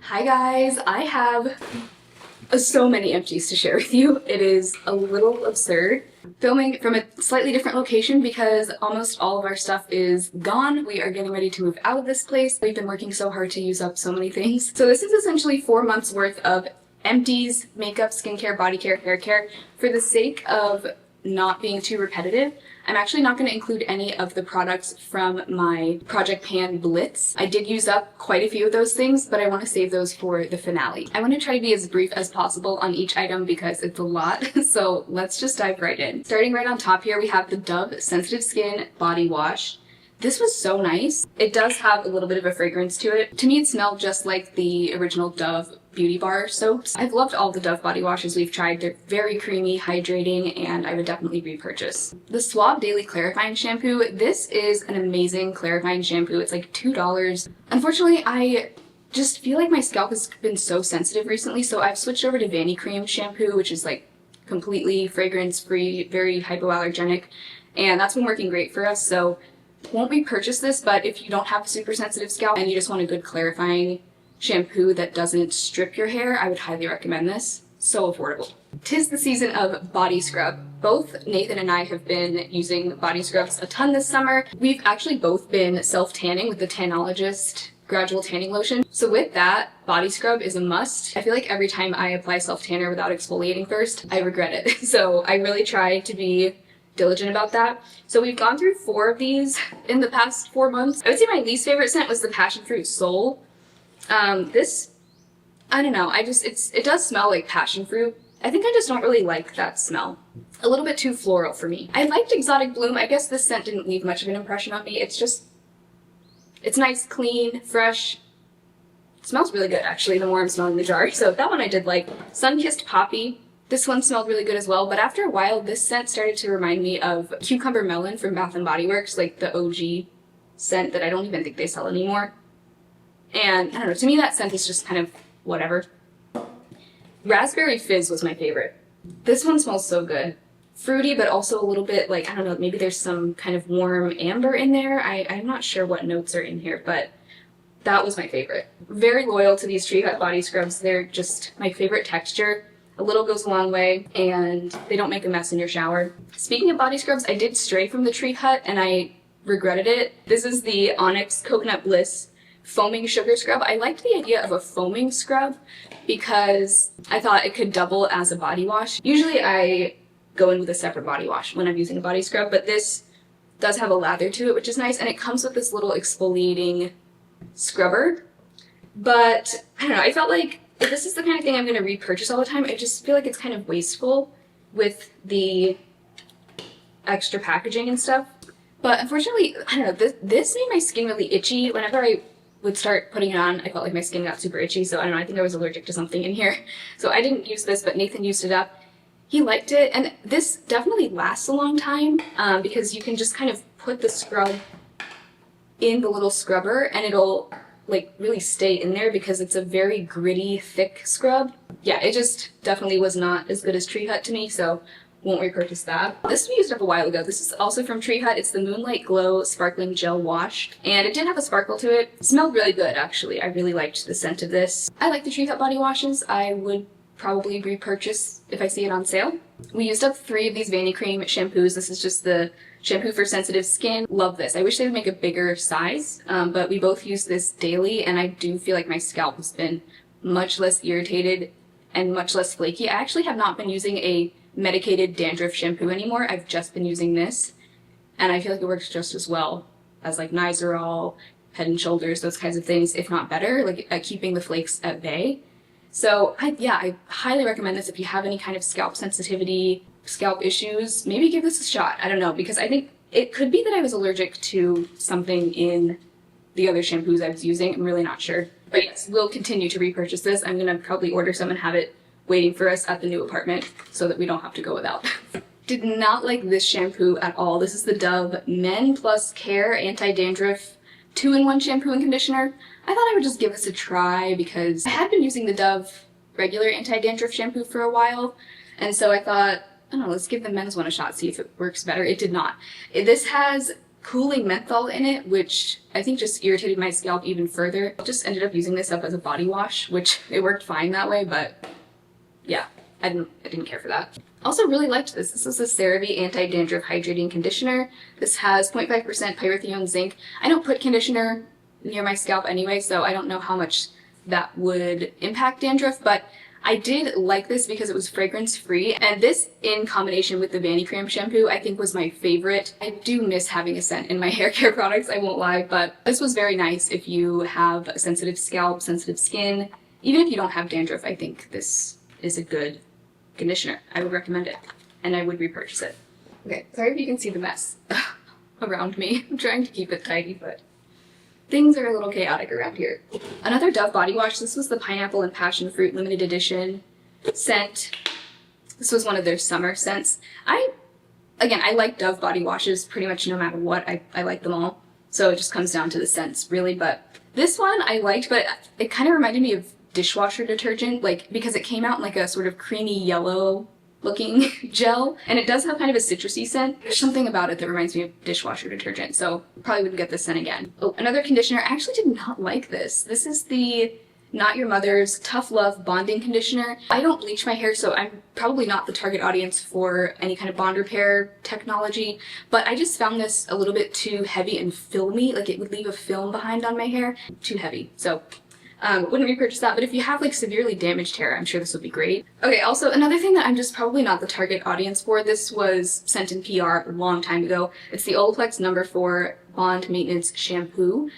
Hi guys, I have so many empties to share with you. It is a little absurd. Filming from a slightly different location because almost all of our stuff is gone. We are getting ready to move out of this place. We've been working so hard to use up so many things. So this is essentially 4 months worth of empties, makeup, skincare, body care, hair care. For the sake of not being too repetitive, I'm actually not going to include any of the products from my Project Pan Blitz. I did use up quite a few of those things, but I want to save those for the finale. I want to try to be as brief as possible on each item because it's a lot, so let's just dive right in. Starting right on top here, we have the Dove Sensitive Skin Body Wash. This was so nice. It does have a little bit of a fragrance to it. To me, it smelled just like the original Dove Beauty Bar soaps. I've loved all the Dove body washes we've tried. They're very creamy, hydrating, and I would definitely repurchase. The Suave Daily Clarifying Shampoo. This is an amazing clarifying shampoo. It's like $2. Unfortunately, I just feel like my scalp has been so sensitive recently, so I've switched over to Vanity Cream shampoo, which is like completely fragrance-free, very hypoallergenic, and that's been working great for us, so won't repurchase this, but if you don't have a super sensitive scalp and you just want a good clarifying shampoo that doesn't strip your hair, I would highly recommend this. So affordable. 'Tis the season of body scrub. Both Nathan and I have been using body scrubs a ton this summer. We've actually both been self-tanning with the Tanologist Gradual Tanning Lotion. So with that, body scrub is a must. I feel like every time I apply self-tanner without exfoliating first, I regret it. So I really try to be diligent about that. So we've gone through 4 of these in the past 4 months. I would say my least favorite scent was the Passion Fruit Soul. This, I don't know, it does smell like passion fruit. I think I just don't really like that smell. A little bit too floral for me. I liked Exotic Bloom. I guess this scent didn't leave much of an impression on me. It's nice, clean, fresh. It smells really good, actually, the more I'm smelling the jar. So that one I did like. Sun-Kissed Poppy. This one smelled really good as well, but after a while, this scent started to remind me of Cucumber Melon from Bath & Body Works, like the OG scent that I don't even think they sell anymore. And I don't know, to me that scent is just kind of whatever. Raspberry Fizz was my favorite. This one smells so good. Fruity, but also a little bit like, I don't know, maybe there's some kind of warm amber in there. I'm not sure what notes are in here, but that was my favorite. Very loyal to these Tree Hut body scrubs. They're just my favorite texture. A little goes a long way, and they don't make a mess in your shower. Speaking of body scrubs, I did stray from the Tree Hut, and I regretted it. This is the Onyx Coconut Bliss Foaming Sugar Scrub. I liked the idea of a foaming scrub because I thought it could double as a body wash. Usually I go in with a separate body wash when I'm using a body scrub, but this does have a lather to it, which is nice, and it comes with this little exfoliating scrubber. But I don't know, I felt like if this is the kind of thing I'm going to repurchase all the time, I just feel like it's kind of wasteful with the extra packaging and stuff. But unfortunately, I don't know, this made my skin really itchy. Whenever I would start putting it on, I felt like my skin got super itchy, so I don't know, I think I was allergic to something in here. So I didn't use this, but Nathan used it up. He liked it, and this definitely lasts a long time because you can just kind of put the scrub in the little scrubber and it'll like really stay in there because it's a very gritty, thick scrub. Yeah, it just definitely was not as good as Tree Hut to me, so won't repurchase that. This we used up a while ago. This is also from Tree Hut. It's the Moonlight Glow Sparkling Gel Wash, and it did have a sparkle to it. It smelled really good, actually. I really liked the scent of this. I like the Tree Hut body washes. I would probably repurchase if I see it on sale. We used up 3 of these Vanity Cream shampoos. This is just the shampoo for sensitive skin. Love this. I wish they would make a bigger size, but we both use this daily, and I do feel like my scalp has been much less irritated and much less flaky. I actually have not been using a medicated dandruff shampoo anymore. I've just been using this, and I feel like it works just as well as like Nizoral, Head and Shoulders, those kinds of things, if not better, like at keeping the flakes at bay. So I highly recommend this if you have any kind of scalp sensitivity, scalp issues. Maybe give this a shot. I don't know, because I think it could be that I was allergic to something in the other shampoos I was using. I'm really not sure. But yes, we'll continue to repurchase this. I'm gonna probably order some and have it waiting for us at the new apartment so that we don't have to go without. Did not like this shampoo at all. This is the Dove Men Plus Care Anti-Dandruff 2-in-1 shampoo and conditioner. I thought I would just give this a try because I had been using the Dove regular anti-dandruff shampoo for a while, and so I thought, I don't know, let's give the men's one a shot, see if it works better. It did not. This has cooling menthol in it, which I think just irritated my scalp even further. I just ended up using this up as a body wash, which it worked fine that way, but yeah, I didn't care for that. Also really liked this. This is the CeraVe Anti-Dandruff Hydrating Conditioner. This has 0.5% pyrithione zinc. I don't put conditioner near my scalp anyway, so I don't know how much that would impact dandruff, but I did like this because it was fragrance-free, and this in combination with the BEAUTY Cream shampoo I think was my favorite. I do miss having a scent in my hair care products, I won't lie, but this was very nice if you have a sensitive scalp, sensitive skin. Even if you don't have dandruff, I think this is a good conditioner. I would recommend it, and I would repurchase it. Okay, sorry if you can see the mess around me. I'm trying to keep it tidy, but things are a little chaotic around here. Another Dove body wash. This was the Pineapple and Passion Fruit limited edition scent. This was one of their summer scents. I like Dove body washes pretty much no matter what. I like them all. So it just comes down to the scents really, but this one I liked, but it kind of reminded me of dishwasher detergent, like because it came out in like a sort of creamy yellow looking gel, and it does have kind of a citrusy scent. There's something about it that reminds me of dishwasher detergent, so probably wouldn't get this scent again. Oh, another conditioner. I actually did not like this. This is the Not Your Mother's Tough Love Bonding Conditioner. I don't bleach my hair, so I'm probably not the target audience for any kind of bond repair technology, but I just found this a little bit too heavy and filmy, like it would leave a film behind on my hair. Too heavy, so wouldn't repurchase that, but if you have like severely damaged hair, I'm sure this would be great. Okay, also another thing that I'm just probably not the target audience for, this was sent in PR a long time ago. It's the Olaplex No. 4 Bond Maintenance Shampoo.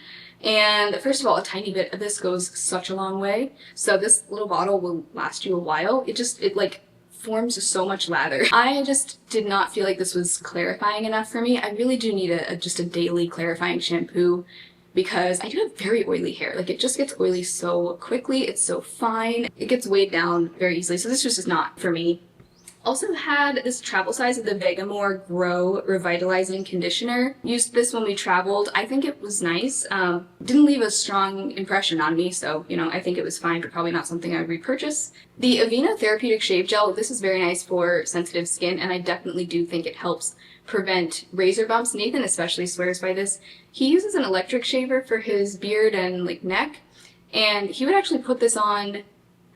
And first of all, a tiny bit of this goes such a long way. So this little bottle will last you a while. It like forms so much lather. I just did not feel like this was clarifying enough for me. I really do need just a daily clarifying shampoo, because I do have very oily hair. Like, it just gets oily so quickly. It's so fine. It gets weighed down very easily. So this was just not for me. Also had this travel size of the Vegamore Grow Revitalizing Conditioner. Used this when we traveled. I think it was nice. Didn't leave a strong impression on me, so, you know, I think it was fine, but probably not something I would repurchase. The Aveeno Therapeutic Shave Gel. This is very nice for sensitive skin, and I definitely do think it helps prevent razor bumps. Nathan especially swears by this. He uses an electric shaver for his beard and like neck, and he would actually put this on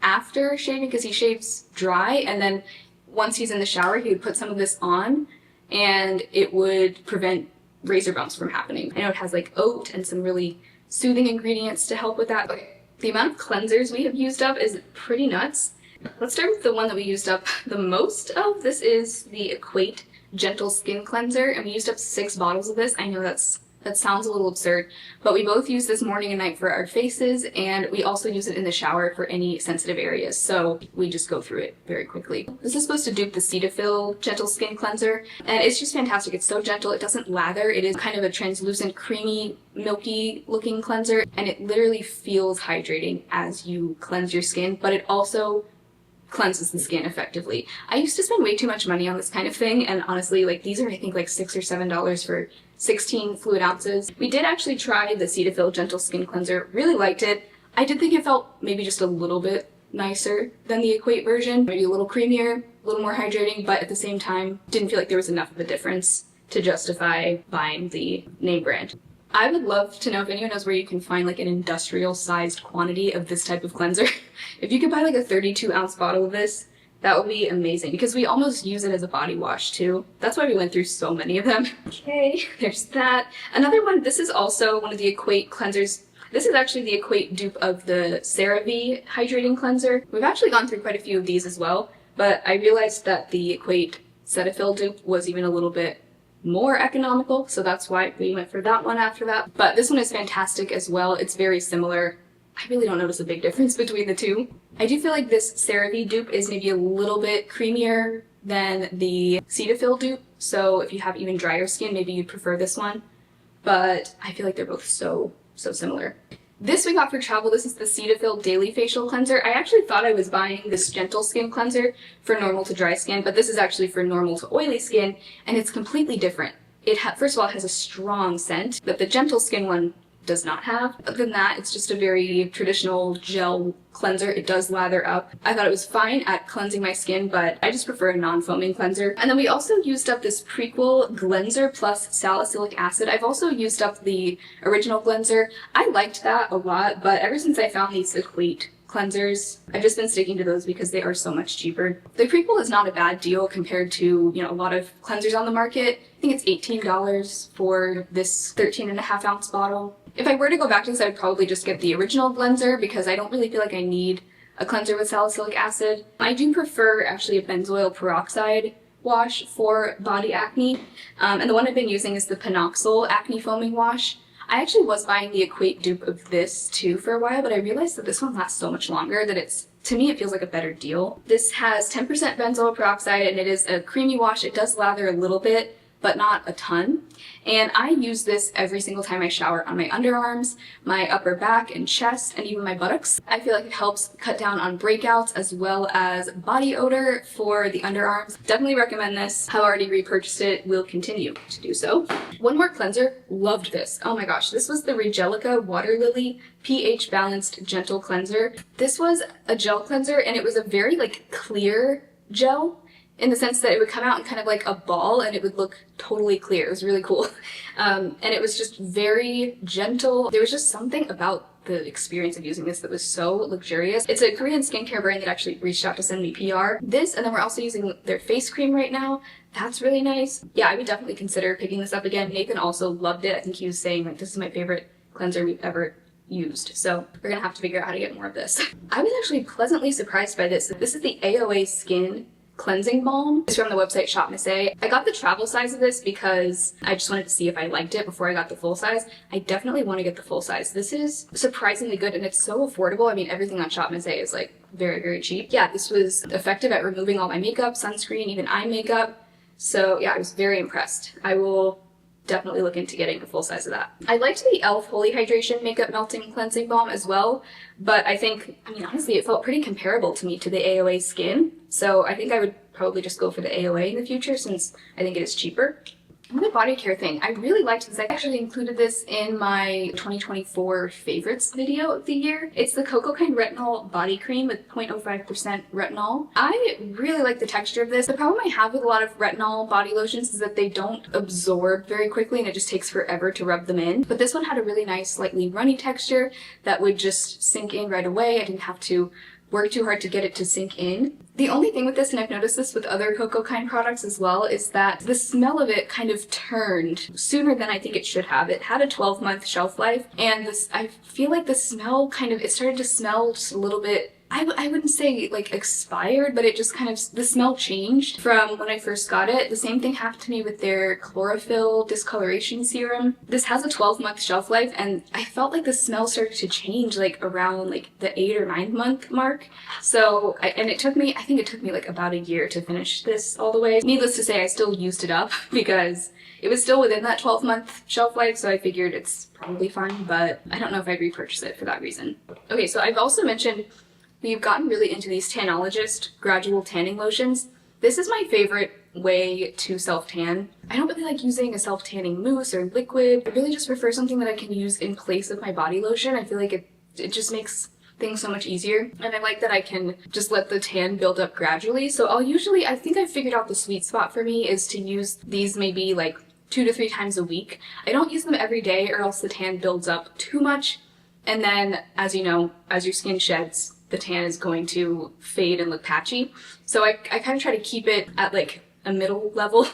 after shaving because he shaves dry, and then once he's in the shower he would put some of this on and it would prevent razor bumps from happening. I know it has like oat and some really soothing ingredients to help with that. Okay, the amount of cleansers we have used up is pretty nuts. Let's start with the one that we used up the most of. This is the Equate Gentle Skin Cleanser, and we used up 6 bottles of this. I know that sounds a little absurd, but we both use this morning and night for our faces, and we also use it in the shower for any sensitive areas, so we just go through it very quickly. This is supposed to dupe the Cetaphil Gentle Skin Cleanser, and it's just fantastic. It's so gentle, it doesn't lather. It is kind of a translucent, creamy, milky looking cleanser, and it literally feels hydrating as you cleanse your skin, but it also cleanses the skin effectively. I used to spend way too much money on this kind of thing, and honestly, like, these are I think like $6 or $7 for 16 fluid ounces. We did actually try the Cetaphil Gentle Skin Cleanser, really liked it. I did think it felt maybe just a little bit nicer than the Equate version, maybe a little creamier, a little more hydrating, but at the same time didn't feel like there was enough of a difference to justify buying the name brand. I would love to know if anyone knows where you can find like an industrial sized quantity of this type of cleanser. If you could buy like a 32-ounce bottle of this, that would be amazing, because we almost use it as a body wash too. That's why we went through so many of them. Okay, there's that. Another one, this is also one of the Equate cleansers. This is actually the Equate dupe of the CeraVe Hydrating Cleanser. We've actually gone through quite a few of these as well, but I realized that the Equate Cetaphil dupe was even a little bit more economical, so that's why we went for that one after that. But this one is fantastic as well. It's very similar. I really don't notice a big difference between the two. I do feel like this CeraVe dupe is maybe a little bit creamier than the Cetaphil dupe, so if you have even drier skin, maybe you'd prefer this one. But I feel like they're both so similar. This we got for travel. This is the Cetaphil Daily Facial Cleanser. I actually thought I was buying this gentle skin cleanser for normal to dry skin, but this is actually for normal to oily skin, and it's completely different. It first of all, it has a strong scent, but the gentle skin one does not have. Other than that, it's just a very traditional gel cleanser. It does lather up. I thought it was fine at cleansing my skin, but I just prefer a non-foaming cleanser. And then we also used up this Prequel Cleanser plus salicylic acid. I've also used up the original cleanser. I liked that a lot, but ever since I found these Equate cleansers, I've just been sticking to those because they are so much cheaper. The Prequel is not a bad deal compared to, you know, a lot of cleansers on the market. I think it's $18 for this 13.5 ounce bottle. If I were to go back to this, I would probably just get the original cleanser because I don't really feel like I need a cleanser with salicylic acid. I do prefer actually a benzoyl peroxide wash for body acne, and the one I've been using is the Panoxyl Acne Foaming Wash. I actually was buying the Equate dupe of this too for a while, but I realized that this one lasts so much longer that to me, it feels like a better deal. This has 10% benzoyl peroxide and it is a creamy wash. It does lather a little bit, but not a ton. And I use this every single time I shower on my underarms, my upper back and chest, and even my buttocks. I feel like it helps cut down on breakouts as well as body odor for the underarms. Definitely recommend this. Have already repurchased it, will continue to do so. One more cleanser, loved this. Oh my gosh, this was the Regelica Water Lily pH Balanced Gentle Cleanser. This was a gel cleanser and it was a very like clear gel, in the sense that it would come out in kind of like a ball and it would look totally clear. It was really cool. And it was just very gentle. There was just something about the experience of using this that was so luxurious. It's a Korean skincare brand that actually reached out to send me PR. This, and then we're also using their face cream right now. That's really nice. Yeah, I would definitely consider picking this up again. Nathan also loved it. I think he was saying like, this is my favorite cleanser we've ever used. So we're gonna have to figure out how to get more of this. I was actually pleasantly surprised by this. This is the AOA Skin Cleansing Balm. It's from the website Shop Miss A. I got the travel size of this because I just wanted to see if I liked it before I got the full size. I definitely want to get the full size. This is surprisingly good and it's so affordable. I mean, everything on Shop Miss A is like very, very cheap. Yeah, this was effective at removing all my makeup, sunscreen, even eye makeup. So yeah, I was very impressed. I will definitely look into getting a full size of that. I liked the e.l.f. Holy Hydration Makeup Melting Cleansing Balm as well, but I mean, honestly, it felt pretty comparable to me to the AOA Skin. So I think I would probably just go for the AOA in the future since I think it is cheaper. Another body care thing. I really liked this. I actually included this in my 2024 favorites video of the year. It's the Coco Kind Retinol Body Cream with 0.05% retinol. I really like the texture of this. The problem I have with a lot of retinol body lotions is that they don't absorb very quickly and it just takes forever to rub them in. But this one had a really nice, slightly runny texture that would just sink in right away. I didn't have to work too hard to get it to sink in. The only thing with this, and I've noticed this with other Coco Kind products as well, is that the smell of it kind of turned sooner than I think it should have. It had a 12-month shelf life, and I feel like the smell it started to smell just a little bit, I wouldn't say like expired, but it just kind of, the smell changed from when I first got it. The same thing happened to me with their chlorophyll discoloration serum. This has a 12-month shelf life and I felt like the smell started to change like around like the 8 or 9 month mark. So, and I think it took me like about a year to finish this all the way. Needless to say, I still used it up because it was still within that 12-month shelf life, so I figured it's probably fine, but I don't know if I'd repurchase it for that reason. Okay, so I've also mentioned we've gotten really into these Tanologist gradual tanning lotions. This is my favorite way to self-tan. I don't really like using a self-tanning mousse or liquid. I really just prefer something that I can use in place of my body lotion. I feel like it just makes things so much easier. And I like that I can just let the tan build up gradually. So I think I've figured out the sweet spot for me is to use these maybe like 2 to 3 times a week. I don't use them every day or else the tan builds up too much. And then, as you know, as your skin sheds, the tan is going to fade and look patchy. So I kind of try to keep it at like a middle level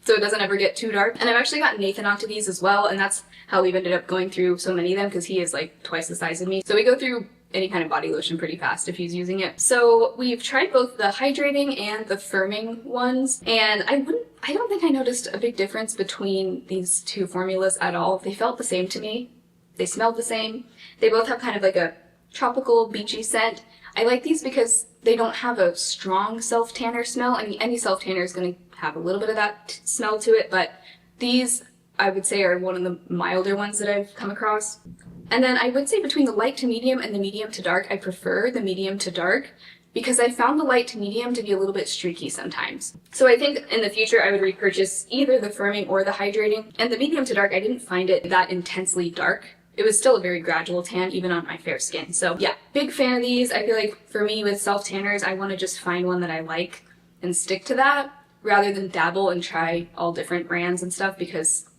so it doesn't ever get too dark. And I've actually gotten Nathan onto these as well, and that's how we've ended up going through so many of them because he is like twice the size of me. So we go through any kind of body lotion pretty fast if he's using it. So we've tried both the hydrating and the firming ones, and I don't think I noticed a big difference between these two formulas at all. They felt the same to me. They smelled the same. They both have kind of like a tropical beachy scent. I like these because they don't have a strong self-tanner smell. I mean, any self-tanner is going to have a little bit of that smell to it, but these I would say are one of the milder ones that I've come across. And then I would say between the light to medium and the medium to dark, I prefer the medium to dark because I found the light to medium to be a little bit streaky sometimes. So I think in the future I would repurchase either the firming or the hydrating. And the medium to dark, I didn't find it that intensely dark it was still a very gradual tan even on my fair skin. So yeah, big fan of these. I feel like for me with self tanners, I want to just find one that I like and stick to that rather than dabble and try all different brands and stuff, because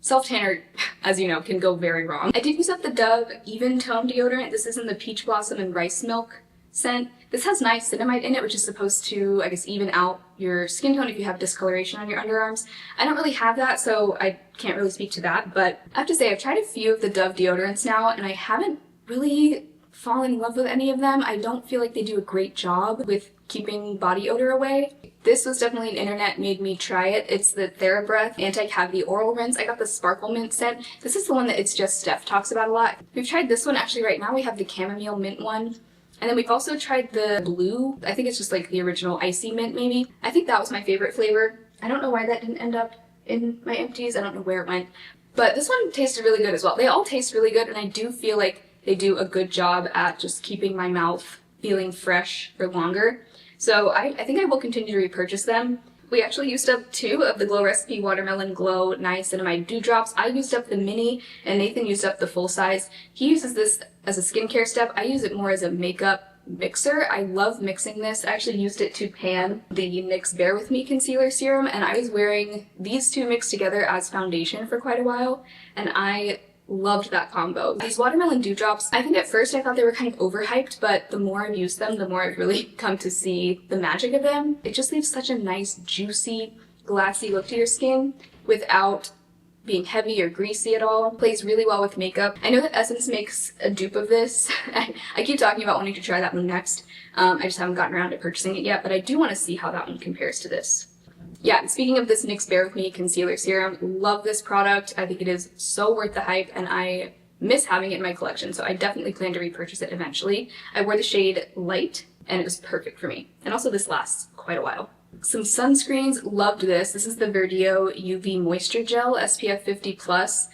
self tanner, as you know, can go very wrong. I did use up the Dove Even Tone deodorant. This is in the Peach Blossom and Rice Milk scent. This has niacinamide in it, which is supposed to, I guess, even out your skin tone if you have discoloration on your underarms. I don't really have that, so I can't really speak to that, but I have to say I've tried a few of the Dove deodorants now, and I haven't really fallen in love with any of them. I don't feel like they do a great job with keeping body odor away. This was definitely an internet made me try it. It's the TheraBreath Anti-Cavity Oral Rinse. I got the Sparkle Mint scent. This is the one that It's Just Steph talks about a lot. We've tried this one actually right now. We have the Chamomile Mint one. And then we've also tried the blue. I think it's just like the original icy mint maybe. I think that was my favorite flavor. I don't know why that didn't end up in my empties. I don't know where it went. But this one tasted really good as well. They all taste really good, and I do feel like they do a good job at just keeping my mouth feeling fresh for longer. So I think I will continue to repurchase them. We actually used up 2 of the Glow Recipe Watermelon Glow Niacinamide Dewdrops. I used up the mini, and Nathan used up the full size. He uses this as a skincare step. I use it more as a makeup mixer. I love mixing this. I actually used it to pan the NYX Bare With Me Concealer Serum, and I was wearing these 2 mixed together as foundation for quite a while, and I loved that combo. These watermelon dewdrops, I think at first I thought they were kind of overhyped, but the more I've used them, the more I've really come to see the magic of them. It just leaves such a nice, juicy, glassy look to your skin without being heavy or greasy at all. Plays really well with makeup. I know that Essence makes a dupe of this. I keep talking about wanting to try that one next. I just haven't gotten around to purchasing it yet, but I do want to see how that one compares to this. Yeah, and speaking of this NYX Bare With Me Concealer Serum, love this product. I think it is so worth the hype, and I miss having it in my collection, so I definitely plan to repurchase it eventually. I wore the shade Light, and it was perfect for me. And also this lasts quite a while. Some sunscreens, loved this. This is the Verdeo UV Moisture Gel SPF 50+.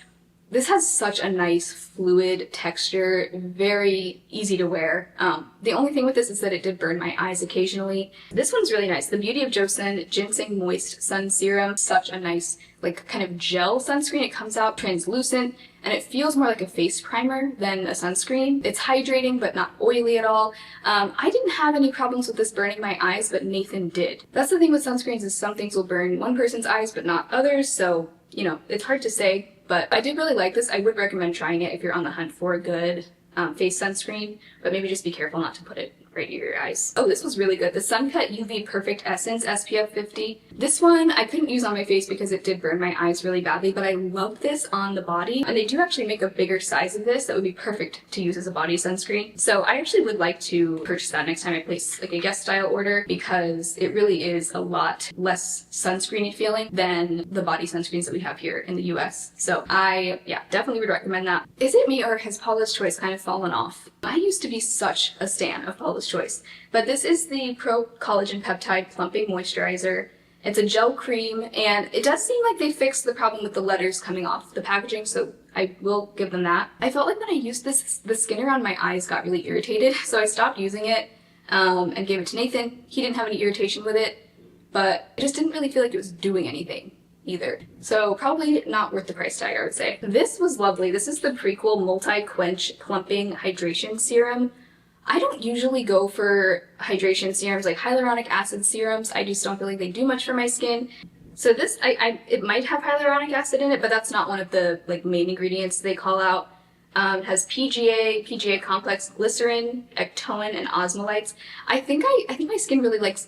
This has such a nice fluid texture, very easy to wear. The only thing with this is that it did burn my eyes occasionally. This one's really nice. The Beauty of Joseon Ginseng Moist Sun Serum. Such a nice, like, kind of gel sunscreen. It comes out translucent, and it feels more like a face primer than a sunscreen. It's hydrating, but not oily at all. I didn't have any problems with this burning my eyes, but Nathan did. That's the thing with sunscreens, is some things will burn one person's eyes, but not others, so, you know, it's hard to say. But I did really like this. I would recommend trying it if you're on the hunt for a good face sunscreen, but maybe just be careful not to put it right near your eyes. Oh, this was really good. The Sun Cut UV Perfect Essence SPF 50. This one I couldn't use on my face because it did burn my eyes really badly, but I love this on the body. And they do actually make a bigger size of this that would be perfect to use as a body sunscreen. So I actually would like to purchase that next time I place like a guest style order, because it really is a lot less sunscreeny feeling than the body sunscreens that we have here in the US. So yeah, definitely would recommend that. Is it me, or has Paula's Choice kind of fallen off? I used to be such a stan of Paula's Choice, but this is the Pro Collagen Peptide Plumping Moisturizer. It's a gel cream, and it does seem like they fixed the problem with the letters coming off the packaging, so I will give them that. I felt like when I used this, the skin around my eyes got really irritated, so I stopped using it and gave it to Nathan. He didn't have any irritation with it, but I just didn't really feel like it was doing anything either. So probably not worth the price tag, I would say. This was lovely. This is the Prequel Multi-Quench Plumping Hydration Serum. I don't usually go for hydration serums like hyaluronic acid serums. I just don't feel like they do much for my skin. So this, it might have hyaluronic acid in it, but that's not one of the like main ingredients they call out. It has PGA complex, glycerin, ectoin, and osmolytes. I think my skin really likes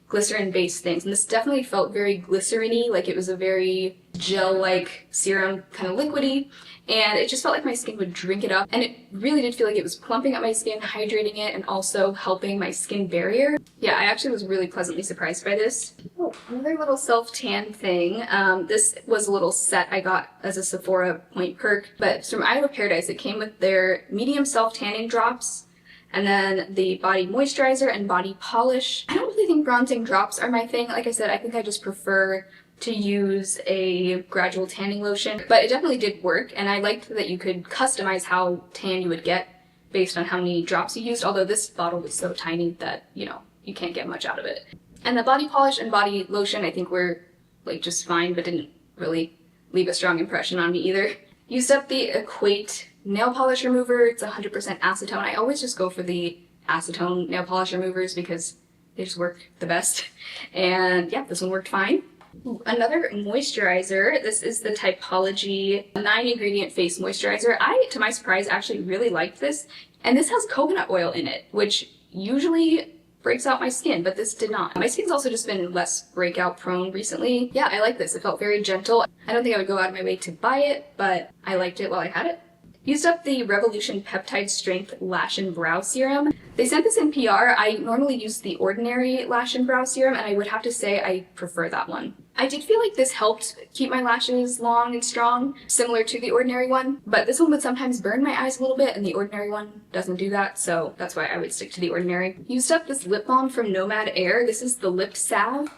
glycerin-based things, and this definitely felt very glycerin-y, like it was a very gel-like serum, kind of liquidy, and it just felt like my skin would drink it up, and it really did feel like it was plumping up my skin, hydrating it, and also helping my skin barrier. Yeah, I actually was really pleasantly surprised by this. Oh, another little self-tan thing. This was a little set I got as a Sephora point perk, but it's from Isle of Paradise. It came with their medium self-tanning drops, and then the body moisturizer and body polish. I don't really think bronzing drops are my thing. Like I said, I think I just prefer to use a gradual tanning lotion, but it definitely did work, and I liked that you could customize how tan you would get based on how many drops you used, although this bottle was so tiny that, you know, you can't get much out of it. And the body polish and body lotion I think were like just fine, but didn't really leave a strong impression on me either. Used up the Equate nail polish remover. It's 100% acetone. I always just go for the acetone nail polish removers because they just work the best. And yeah, this one worked fine. Ooh, another moisturizer. This is the Typology 9-ingredient face moisturizer. I, to my surprise, actually really liked this. And this has coconut oil in it, which usually breaks out my skin, but this did not. My skin's also just been less breakout prone recently. Yeah, I like this. It felt very gentle. I don't think I would go out of my way to buy it, but I liked it while I had it. Used up the Revolution Peptide Strength Lash and Brow Serum. They sent this in PR. I normally use the ordinary lash and brow serum, and I would have to say I prefer that one. I did feel like this helped keep my lashes long and strong, similar to the ordinary one, but this one would sometimes burn my eyes a little bit, and the ordinary one doesn't do that, so that's why I would stick to the ordinary. Used up this lip balm from Nomad Air. This is the Lip Salve,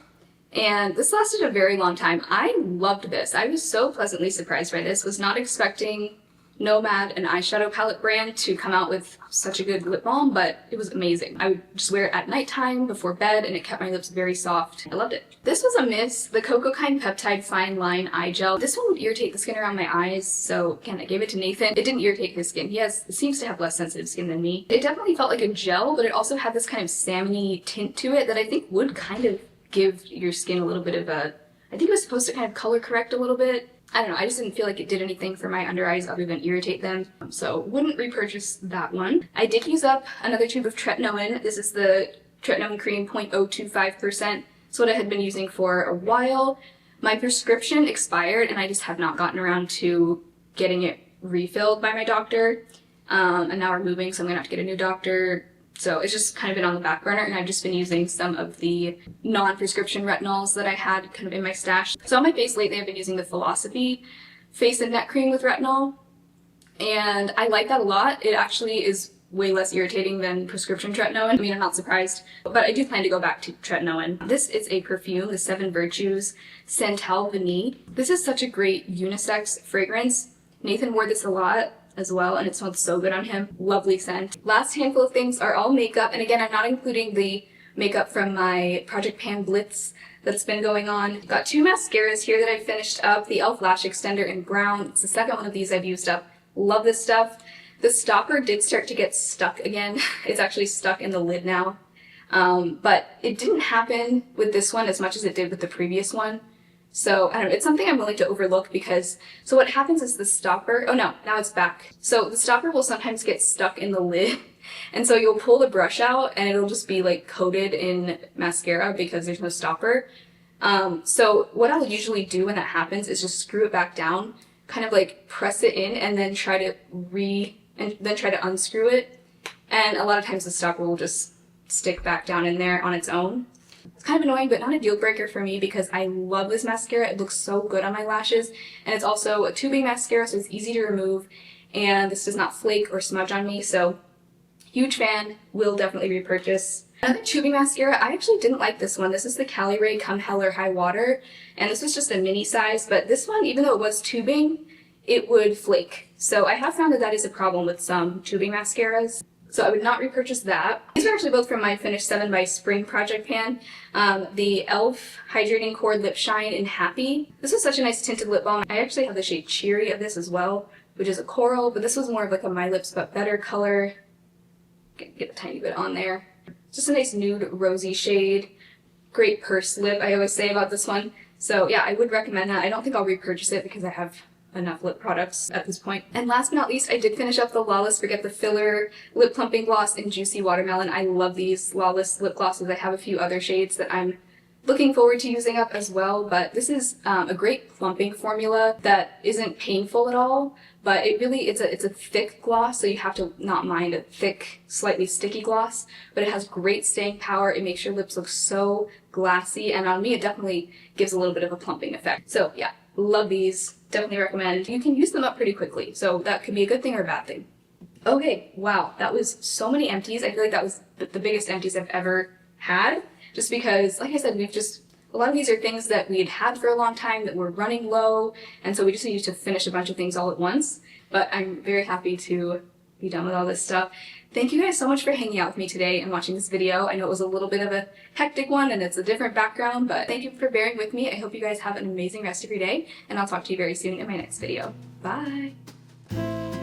and this lasted a very long time. I loved this. I was so pleasantly surprised by this. Was not expecting Nomad, an eyeshadow palette brand, to come out with such a good lip balm, but it was amazing. I would just wear it at nighttime before bed, and it kept my lips very soft. I loved it. This was a miss, the Cocoa Kind Peptide Fine Line Eye Gel. This one would irritate the skin around my eyes, so again, I gave it to Nathan. It didn't irritate his skin. He seems to have less sensitive skin than me. It definitely felt like a gel, but it also had this kind of salmony tint to it that I think would kind of give your skin a little bit of a, I think it was supposed to kind of color correct a little bit. I don't know, I just didn't feel like it did anything for my under eyes other than irritate them, so wouldn't repurchase that one. I did use up another tube of Tretinoin. This is the Tretinoin Cream 0.025%. It's what I had been using for a while. My prescription expired and I just have not gotten around to getting it refilled by my doctor. And now we're moving, so I'm gonna have to get a new doctor. So it's just kind of been on the back burner, and I've just been using some of the non-prescription retinols that I had kind of in my stash. So on my face lately, I've been using the Philosophy Face and Neck Cream with retinol, and I like that a lot. It actually is way less irritating than prescription Tretinoin. I mean, I'm not surprised, but I do plan to go back to Tretinoin. This is a perfume, the 7 Virtues Santal Vanille. This is such a great unisex fragrance. Nathan wore this a lot as well, and it smelled so good on him. Lovely scent. Last handful of things are all makeup, and again, I'm not including the makeup from my Project Pan Blitz that's been going on. Got 2 mascaras here that I finished up. The e.l.f. Lash Extender in brown. It's the second one of these I've used up. Love this stuff. The stopper did start to get stuck again. It's actually stuck in the lid now. But it didn't happen with this one as much as it did with the previous one. So, I don't know, it's something I'm willing to overlook because, so what happens is the stopper, oh no, now it's back. So the stopper will sometimes get stuck in the lid, and so you'll pull the brush out and it'll just be like coated in mascara because there's no stopper. So what I'll usually do when that happens is just screw it back down, kind of like press it in and then try to unscrew it. And a lot of times the stopper will just stick back down in there on its own. It's kind of annoying, but not a deal breaker for me because I love this mascara. It looks so good on my lashes, and it's also a tubing mascara, so it's easy to remove, and this does not flake or smudge on me, so huge fan, will definitely repurchase. Another tubing mascara, I actually didn't like this one. This is the Cali Ray Come Hell or High Water, and this was just a mini size, but this one, even though it was tubing, it would flake. So I have found that that is a problem with some tubing mascaras. So I would not repurchase that. These are actually both from my Finish 7 by Spring Project Pan. The e.l.f. Hydrating Core Lip Shine in Happy. This is such a nice tinted lip balm. I actually have the shade Cheery of this as well, which is a coral, but this was more of like a My Lips But Better color. Get a tiny bit on there. Just a nice nude rosy shade. Great purse lip, I always say about this one. So yeah, I would recommend that. I don't think I'll repurchase it because I have enough lip products at this point. And last but not least, I did finish up the Lawless Forget the Filler Lip Plumping Gloss in Juicy Watermelon. I love these Lawless lip glosses. I have a few other shades that I'm looking forward to using up as well, but this is a great plumping formula that isn't painful at all, but it really, it's a thick gloss, so you have to not mind a thick, slightly sticky gloss, but it has great staying power. It makes your lips look so glassy, and on me it definitely gives a little bit of a plumping effect. So yeah, love these. Definitely recommend. You can use them up pretty quickly, so that could be a good thing or a bad thing. Okay, wow, that was so many empties. I feel like that was the biggest empties I've ever had, just because, like I said, a lot of these are things that we had had for a long time that were running low, and so we just needed to finish a bunch of things all at once. But I'm very happy to be done with all this stuff. Thank you guys so much for hanging out with me today and watching this video. I know it was a little bit of a hectic one and it's a different background, but thank you for bearing with me. I hope you guys have an amazing rest of your day, and I'll talk to you very soon in my next video. Bye!